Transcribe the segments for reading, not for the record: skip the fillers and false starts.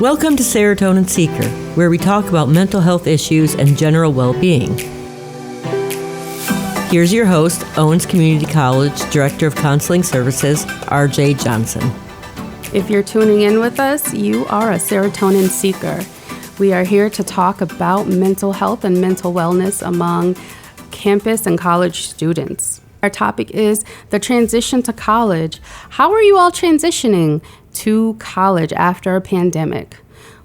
Welcome to Serotonin Seeker, where we talk about mental health issues and general well-being. Here's your host, Owens Community College Director of Counseling Services, RJ Johnson. If you're tuning in with us, you are a Serotonin Seeker. We are here to talk about mental health and mental wellness among campus and college students. Our topic is the transition to college. How are you all transitioning to college after a pandemic?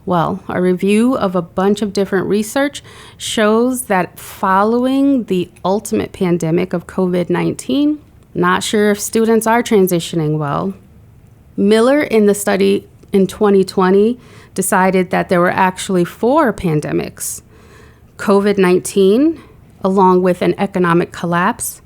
Well, a review of a bunch of different research shows that following the ultimate pandemic of COVID-19, not sure if students are transitioning well. Miller, in the study in 2020, decided that there were actually 4 pandemics: COVID-19, along with an economic collapse,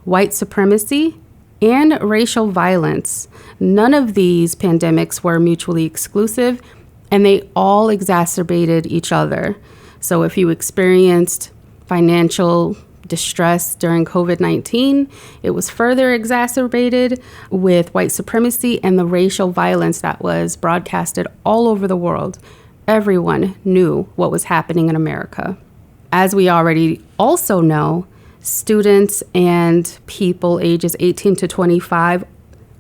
white supremacy, and racial violence. None of these pandemics were mutually exclusive, and they all exacerbated each other. So if you experienced financial distress during COVID-19, it was further exacerbated with white supremacy and the racial violence that was broadcasted all over the world. Everyone knew what was happening in America. As we already also know, students and people ages 18 to 25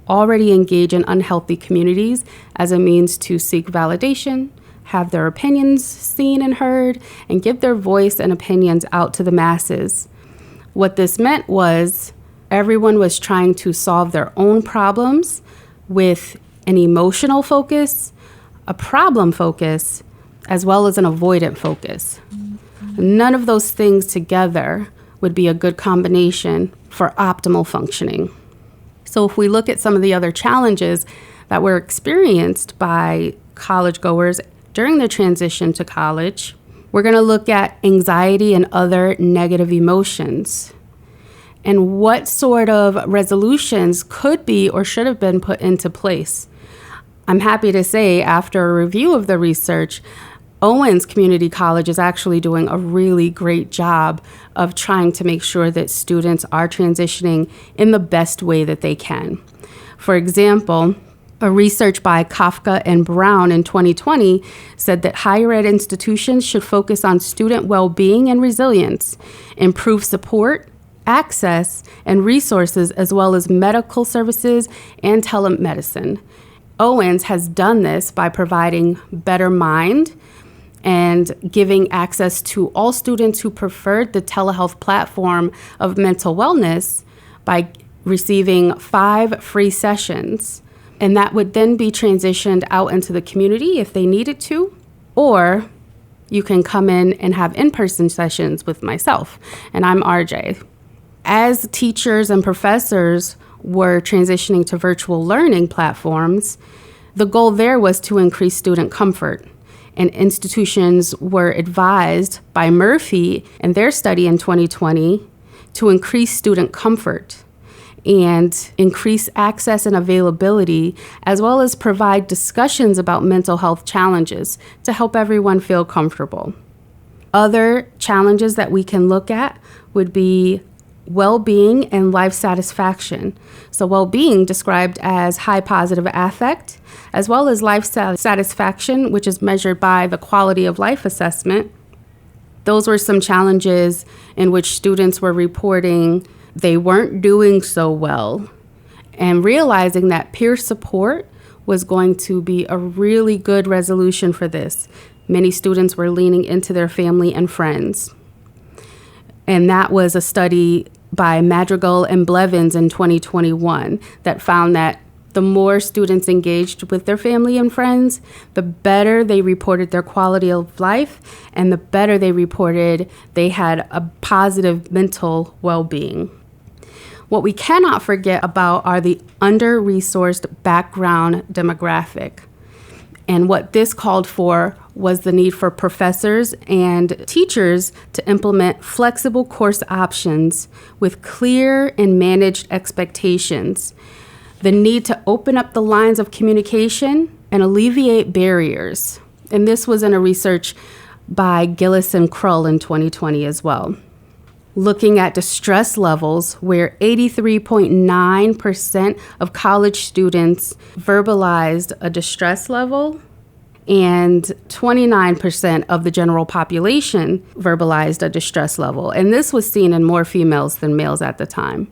already engage in unhealthy communities as a means to seek validation, have their opinions seen and heard, and give their voice and opinions out to the masses. What this meant was everyone was trying to solve their own problems with an emotional focus, a problem focus, as well as an avoidant focus. None of those things together would be a good combination for optimal functioning. So if we look at some of the other challenges that were experienced by college goers during the transition to college, we're going to look at anxiety and other negative emotions and what sort of resolutions could be or should have been put into place. I'm happy to say, after a review of the research, Owens Community College is actually doing a really great job of trying to make sure that students are transitioning in the best way that they can. For example, a research by Kafka and Brown in 2020 said that higher ed institutions should focus on student well-being and resilience, improve support, access, and resources, as well as medical services and telemedicine. Owens has done this by providing Better Mind and giving access to all students who preferred the telehealth platform of mental wellness by receiving 5 free sessions. And that would then be transitioned out into the community if they needed to, or you can come in and have in-person sessions with myself, and I'm RJ. As teachers and professors were transitioning to virtual learning platforms, the goal there was to increase student comfort. And institutions were advised by Murphy in their study in 2020 to increase student comfort and increase access and availability, as well as provide discussions about mental health challenges to help everyone feel comfortable. Other challenges that we can look at would be well-being and life satisfaction. So well-being described as high positive affect, as well as life satisfaction, which is measured by the quality of life assessment. Those were some challenges in which students were reporting they weren't doing so well, and realizing that peer support was going to be a really good resolution for this. Many students were leaning into their family and friends. And that was a study by Madrigal and Blevins in 2021 that found that the more students engaged with their family and friends, the better they reported their quality of life, and the better they reported they had a positive mental well-being. What we cannot forget about are the under-resourced background demographic. And what this called for was the need for professors and teachers to implement flexible course options with clear and managed expectations, the need to open up the lines of communication and alleviate barriers. And this was in a research by Gillis and Krull in 2020 as well. Looking at distress levels, where 83.9% of college students verbalized a distress level, and 29% of the general population verbalized a distress level. And this was seen in more females than males at the time.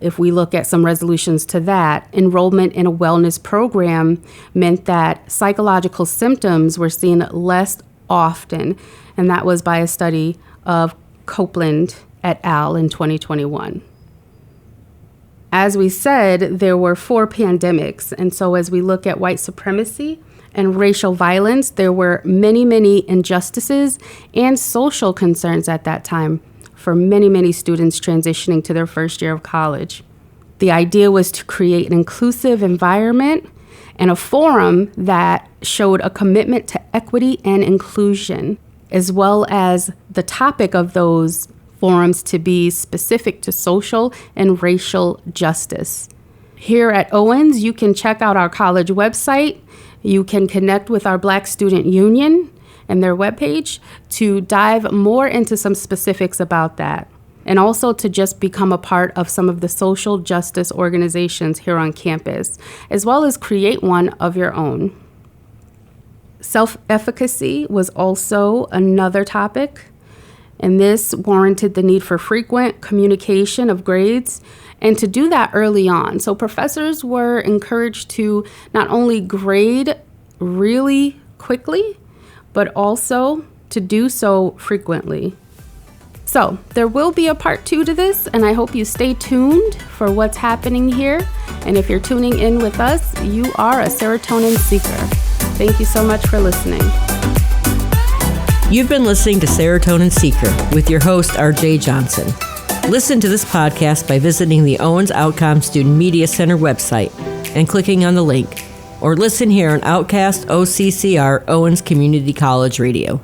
If we look at some resolutions to that, enrollment in a wellness program meant that psychological symptoms were seen less often, and that was by a study of Copeland et al. In 2021. As we said, there were 4 pandemics, and so as we look at white supremacy and racial violence, there were many, many injustices and social concerns at that time for many, many students transitioning to their first year of college. The idea was to create an inclusive environment and a forum that showed a commitment to equity and inclusion, as well as the topic of those forums to be specific to social and racial justice. Here at Owens, you can check out our college website. You can connect with our Black Student Union and their webpage to dive more into some specifics about that, and also to just become a part of some of the social justice organizations here on campus, as well as create one of your own. Self-efficacy was also another topic, and this warranted the need for frequent communication of grades, and to do that early on. So professors were encouraged to not only grade really quickly, but also to do so frequently. So there will be a part 2 to this, and I hope you stay tuned for what's happening here. And if you're tuning in with us, you are a serotonin seeker. Thank you so much for listening. You've been listening to Serotonin Seeker with your host, RJ Johnson. Listen to this podcast by visiting the Owens Outcome Student Media Center website and clicking on the link, or listen here on Outcast OCCR Owens Community College Radio.